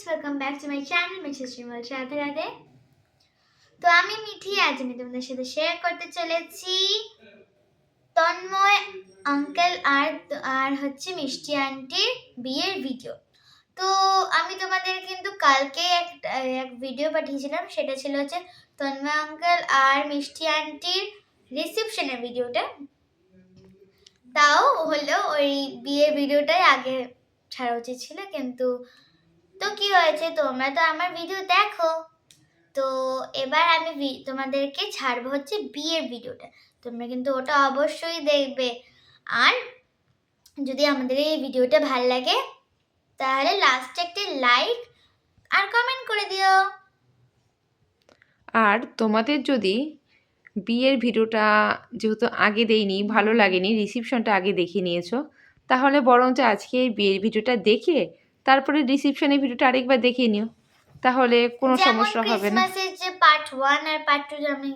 welcome back to my channel Mrs. Shrimal Radhe Radhe. তো আমি মিঠি, আজ আমি তোমাদের সাথে শেয়ার করতে চলেছি তন্ময় আঙ্কেল আর হচ্ছে মিষ্টি আন্টির বিয়ের ভিডিও। তো আমি তোমাদের কিন্তু কালকে এক ভিডিও পাঠিয়েছিলাম, সেটা ছিল হচ্ছে তন্ময় আঙ্কেল আর মিষ্টি আন্টির রিসেপশনের ভিডিওটা। তাও হলো ওই বিয়ের ভিডিওটাই আগে ছাড়া উচিত ছিল, কিন্তু তো কি হয়েছে, তোমরা তো আমার ভিডিও দেখো, তো এবার আমি তোমাদেরকে ছাড়বো হচ্ছে বিয়ের ভিডিওটা। তোমরা কিন্তু ওটা অবশ্যই দেখবে, আর যদি আমাদের এই ভিডিওটা ভালো লাগে তাহলে লাস্টে একটা লাইক আর কমেন্ট করে দিও। আর তোমাদের যদি বিয়ের ভিডিওটা যেহেতু আগে দেইনি, ভালো লাগেনি, রিসিপশনটা আগে দেখে নিয়েছো, তাহলে বরঞ্চ আজকে বিয়ের ভিডিওটা দেখে তারপরে রিসিপশনের ভিডিওটা আরেকবার দেখে নিও, তাহলে কোনো সমস্যা হবে না। ক্রিসমাসের যে পার্ট 1 আর পার্ট 2 আমি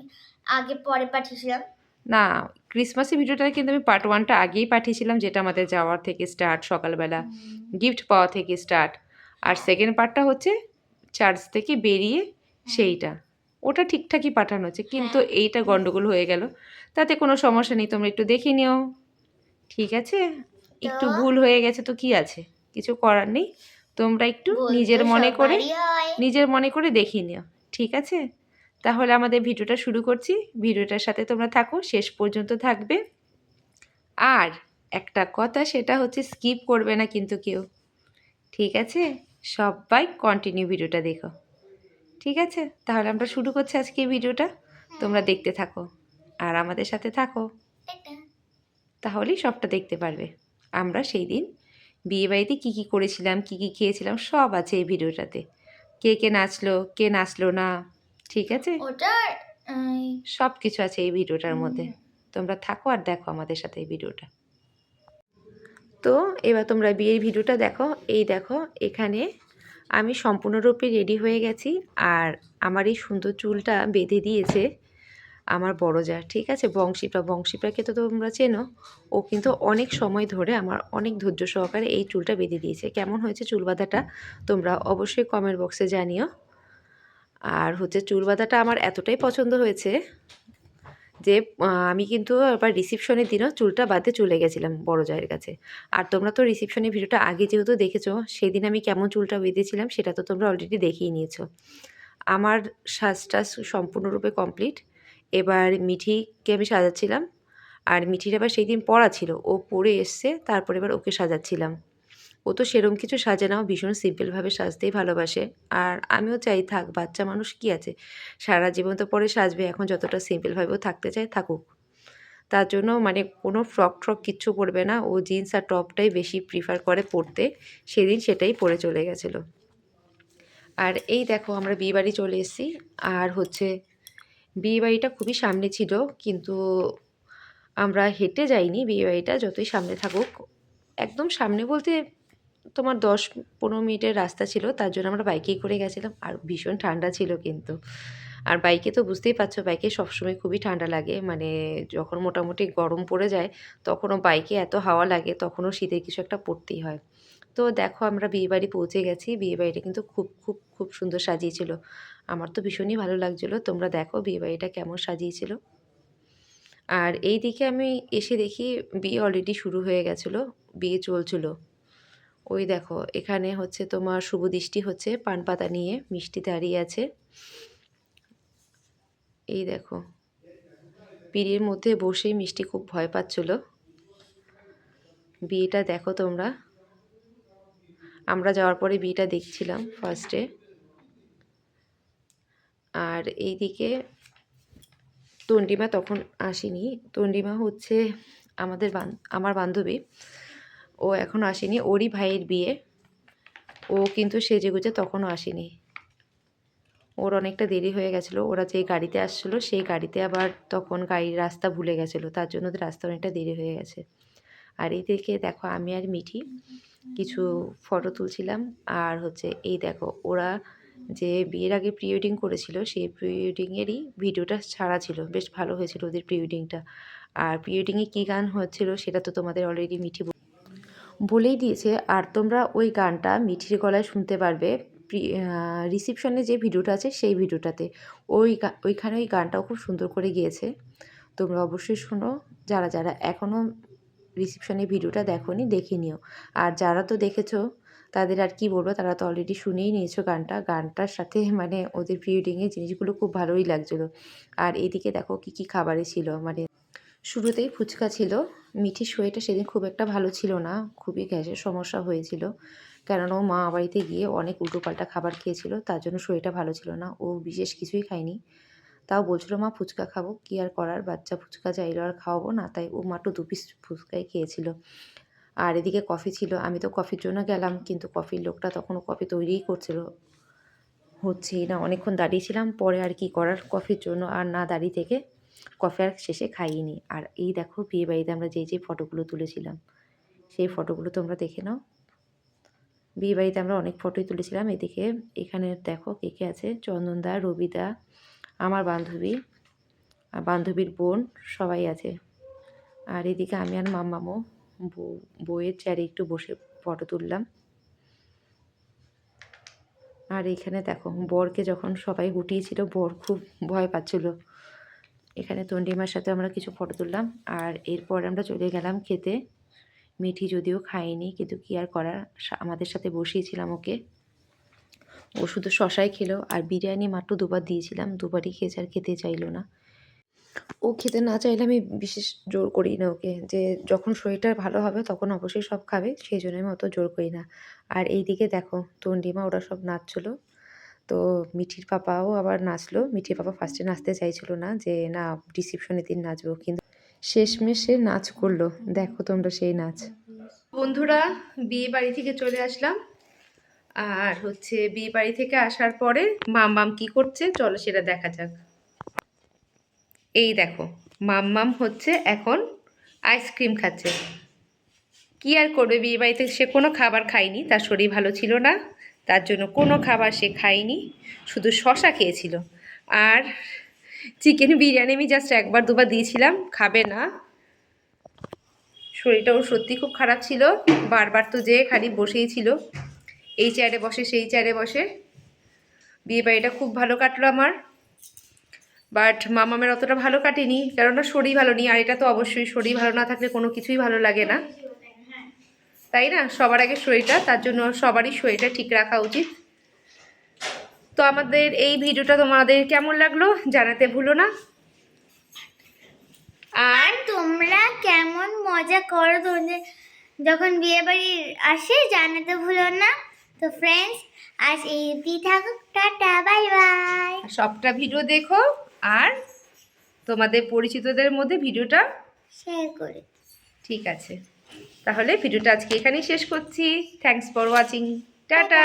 আগে পরে পাঠিয়েছিলাম না, ক্রিসমাসের ভিডিওটা কিন্তু আমি পার্ট 1টা আগেই পাঠিয়েছিলাম, যেটা আমাদের যাওয়ার থেকে স্টার্ট, সকালবেলা গিফট পাওয়া থেকে স্টার্ট। আর সেকেন্ড পার্টটা হচ্ছে চার্চ থেকে বেরিয়ে সেইটা, ওটা ঠিকঠাকই পাঠানো হচ্ছে, কিন্তু এইটা গন্ডগোল হয়ে গেল। তাতে কোনো সমস্যা নেই, তোমরা একটু দেখে নিও, ঠিক আছে? একটু ভুল হয়ে গেছে তো কি আছে, কিছু করার নেই, তোমরা একটু নিজের মনে করে দেখে নিও, ঠিক আছে? তাহলে আমাদের ভিডিওটা শুরু করছি। ভিডিওটার সাথে তোমরা থাকো, শেষ পর্যন্ত থাকবে। আর একটা কথা, সেটা হচ্ছে স্কিপ করবে না কিন্তু কেউ, ঠিক আছে? সবাই কন্টিনিউ ভিডিওটা দেখো, ঠিক আছে? তাহলে আমরা শুরু করছি আজকে ভিডিওটা, তোমরা দেখতে থাকো আর আমাদের সাথে থাকো, তাহলেই সবটা দেখতে পারবে। আমরা সেই দিন বিয়েবাড়িতে কী কী করেছিলাম, কী কী খেয়েছিলাম, সব আছে এই ভিডিওটাতে। কে কে নাচলো, কে নাচলো না, ঠিক আছে? সব কিছু আছে এই ভিডিওটার মধ্যে। তোমরা থাকো আর দেখো আমাদের সাথে এই ভিডিওটা। তো এবার তোমরা বিয়ের ভিডিওটা দেখো। এই দেখো, এখানে আমি সম্পূর্ণরূপে রেডি হয়ে গেছি, আর আমার এই সুন্দর চুলটা বেঁধে দিয়েছে আমার বড় যা, ঠিক আছে? বংশীপ্রাকে তো তোমরা চেনো, ও কিন্তু অনেক সময় ধরে আমার অনেক ধৈর্য সহকারে এই চুলটা বেঁধে দিয়েছে। কেমন হয়েছে চুল বাঁধাটা তোমরা অবশ্যই কমেন্ট বক্সে জানিও। আর হচ্ছে চুল বাঁধাটা আমার এতটাই পছন্দ হয়েছে যে আমি কিন্তু আবার রিসিপশনের দিনও চুলটা বাঁধতে চলে গেছিলাম বড় জায়ের কাছে। আর তোমরা তো রিসিপশনের ভিডিওটা আগে যেহেতু দেখেছো, সেদিন আমি কেমন চুলটা বেঁধেছিলাম সেটা তো তোমরা অলরেডি দেখেই নিয়েছো। আমার সাজটা সম্পূর্ণরূপে কমপ্লিট। এবার মিঠিকে আমি সাজাচ্ছিলাম, আর মিঠির আবার সেই দিন পড়া ছিল, ও পড়ে এসছে, তারপর এবার ওকে সাজাচ্ছিলাম। ও তো সেরম কিছু সাজে না, ও ভীষণ সিম্পলভাবে সাজতেই ভালোবাসে। আর আমিও চাই থাক, বাচ্চা মানুষ কি আছে, সারা জীবন তো পরে সাজবে, এখন যতটা সিম্পলভাবেও থাকতে চায় থাকুক। তার জন্য মানে কোনো ফ্রক কিচ্ছু পরবে না, ও জিন্স আর টপটাই বেশি প্রিফার করে পরতে, সেদিন সেটাই পরে চলে গেছিলো। আর এই দেখো আমরা বিয়েবাড়ি চলে এসেছি। আর হচ্ছে বিয়েবাড়িটা খুবই সামনে ছিল, কিন্তু আমরা হেঁটে যাইনি, বিয়েবাড়িটা যতই সামনে থাকুক, একদম সামনে বলতে তোমার 10-15 মিনিটের রাস্তা ছিল, তার জন্য আমরা বাইকেই করে গেছিলাম। আর ভীষণ ঠান্ডা ছিল কিন্তু, আর বাইকে তো বুঝতেই পারছো, বাইকে সবসময় খুবই ঠান্ডা লাগে, মানে যখন মোটামুটি গরম পড়ে যায় তখনও বাইকে এত হাওয়া লাগে, তখনও শীতের কিছু একটা পড়তেই হয়। তো দেখো আমরা বিয়েবাড়ি পৌঁছে গেছি। বিয়েবাড়িটা কিন্তু খুব খুব খুব সুন্দর সাজিয়েছিল, আমার তো ভীষণই ভালো লাগছিলো। তোমরা দেখো বিয়েবাড়িটা কেমন সাজিয়েছিল। আর এই দিকে আমি এসে দেখি বিয়ে অলরেডি শুরু হয়ে গেছিলো, বিয়ে চলছিল। ওই দেখো এখানে হচ্ছে তোমার শুভ দৃষ্টি হচ্ছে, পান পাতা নিয়ে মিষ্টি দাঁড়িয়ে আছে। এই দেখো পিঁড়ির মধ্যে বসেই মিষ্টি খুব ভয় পাচ্ছিল। বিয়েটা দেখো তোমরা, আমরা যাওয়ার পরে বিয়েটা দেখছিলাম ফার্স্টে। আর এই দিকে তন্ডিমা তখন আসেনি, তন্ডিমা হচ্ছে আমার বান্ধবী, ও এখনও আসেনি, ওরই ভাইয়ের বিয়ে, ও কিন্তু সেজেগুজে তখনও আসেনি, ওর অনেকটা দেরি হয়ে গেছিলো। ওরা যে গাড়িতে আসছিলো সেই গাড়িতে আবার তখন গাড়ির রাস্তা ভুলে গেছিলো, তার জন্য ওদের রাস্তা অনেকটা দেরি হয়ে গেছে। আর এই দিকে দেখো আমি আর মিঠি কিছু ফটো তুলছিলাম। আর হচ্ছে এই দেখো ওরা যে বিয়ের আগে প্রি ওয়েডিং করেছিল, সেই প্রি ওয়েডিংয়েরই ভিডিওটা ছাড়া ছিল, বেশ ভালো হয়েছিল ওদের প্রি ওয়েডিংটা। আর প্রি ওয়েডিংয়ে কী গান হচ্ছিল সেটা তো তোমাদের অলরেডি মিঠি বলেই দিয়েছে, আর তোমরা ওই গানটা মিঠির গলায় শুনতে পারবে রিসেপশনে যে ভিডিওটা আছে সেই ভিডিওটাতে ওইখানে ওই গানটাও খুব সুন্দর করে গিয়েছে। তোমরা অবশ্যই শোনো, যারা যারা এখনও রিসেপশনের ভিডিওটা দেখোনি দেখে নিও। আর যারা তো দেখেছো তাদের আর কি বলবো, তারা তো অলরেডি শুনেই নিয়েছো গানটার সাথে মানে ওদের প্রি ওয়েডিংয়ের জিনিসগুলো খুব ভালোই লাগছিলো। আর এদিকে দেখো কী কী খাবারে ছিল, মানে শুরুতেই ফুচকা ছিল। মিঠির শরীরটা সেদিন খুব একটা ভালো ছিল না, খুবই গ্যাসের সমস্যা হয়েছিল, কেননা ও মা বাড়িতে গিয়ে অনেক উল্টোপাল্টা খাবার খেয়েছিল, তার জন্য শরীরটা ভালো ছিল না। ও বিশেষ কিছুই খায়নি, তাও বলছিল মা ফুচকা খাবো, কী আর করার, বাচ্চা ফুচকা চাইলো আর খাওয়াবো না, তাই ও মাত্র 2 পিস ফুচকাই খেয়েছিল। আর এদিকে কফি ছিল, আমি তো কফির জন্য গেলাম, কিন্তু কফির লোকটা তখনও কফি তৈরিই করছিল, হচ্ছেই না। অনেকক্ষণ দাঁড়িয়েছিলাম, পরে আর কি করার, কফির জন্য আর না দাঁড়িয়ে থেকে কফি আর শেষে খাইনি। আর এই দেখো বিয়ে বাড়িতে আমরা যে ফটোগুলো তুলেছিলাম সেই ফটোগুলো তোমরা দেখে নাও। বিয়ে বাড়িতে আমরা অনেক ফটোই তুলেছিলাম। এদিকে এখানে দেখো কে কে আছে, চন্দনদা, রবিদা, আমার বান্ধবী আর বান্ধবীর বোন সবাই আছে। আর এদিকে আমি আর মাম্মামও বউয়ের চেয়ারে একটু বসে ফটো তুললাম। আর এখানে দেখো বরকে যখন সবাই গুটিয়েছিল, বর খুব ভয় পাচ্ছিল। এখানে তন্ডিমার সাথে আমরা কিছু ফটো তুললাম। আর এরপর আমরা চলে গেলাম খেতে। মিঠি যদিও খায়নি, কিন্তু কী আর করার, আমাদের সাথে বসিয়েছিলাম ওকে। ও শুধু শশাই খেলো, আর বিরিয়ানি মাত্র 2বার দিয়েছিলাম, 2বারই খেয়েছে, আর খেতে চাইলো না। ও খেতে না চাইলে আমি বিশেষ জোর করি না ওকে, যে যখন শরীরটা ভালো হবে তখন অবশ্যই সব খাবে, সেই জন্য আমি অত জোর করি না। আর এইদিকে দেখো তন্ডিমা ওরা সব নাচছিলো, তো মিঠির পাপাও আবার নাচলো। মিঠির পাপা ফার্স্টে নাচতে চাইছিল না, যে না রিসেপশনের দিন নাচবো, কিন্তু শেষমেশে নাচ করলো। দেখো তোমরা সেই নাচ। বন্ধুরা, বিয়ে বাড়ি থেকে চলে আসলাম। আর হচ্ছে বিয়ে বাড়ি থেকে আসার পরে মাম্মাম কি করছে চলো সেটা দেখা যাক। এই দেখো মাম্মাম হচ্ছে এখন আইসক্রিম খাচ্ছে। কি আর করবে, বিয়ে বাড়িতে সে কোনো খাবার খায়নি, তার শরীর ভালো ছিল না, তার জন্য কোনো খাবার সে খায়নি, শুধু শশা খেয়েছিল। আর চিকেন বিরিয়ানি আমি জাস্ট 1বার 2বার দিয়েছিলাম, খাবে না। শরীরটা ওর সত্যি খুব খারাপ ছিল, বারবার তো যে খালি বসেই ছিল, এই চেয়ারে বসে সেই চেয়ারে বসে। বিয়ে বাড়িটা খুব ভালো কাটলো আমার, বাট মামামের অতটা ভালো কাটেনি, কেননা শরীর ভালো নেই। আর এটা তো অবশ্যই, শরীর ভালো না থাকলে কোনো কিছুই ভালো লাগে না, তাই না? সবার আগে শরীরটা, তার জন্য সবারই শরীরটা ঠিক রাখা উচিত। তো আমাদের এই ভিডিওটা তোমাদের কেমন লাগলো জানাতে ভুলো না। আর তোমরা কেমন মজা করো তোমাদের যখন বিয়ে বাড়ি আসে জানাতে ভুলো না। তো ফ্রেন্ডস, আজ এই অবধি থাকুক, টাটা, বাই বাই। সবটা ভিডিও দেখো, আর তোমাদের পরিচিতদের মধ্যে ভিডিওটা শেয়ার করে। ঠিক আছে, তাহলে ভিডিওটা আজকে এখানেই শেষ করছি। Thanks for watching, tata.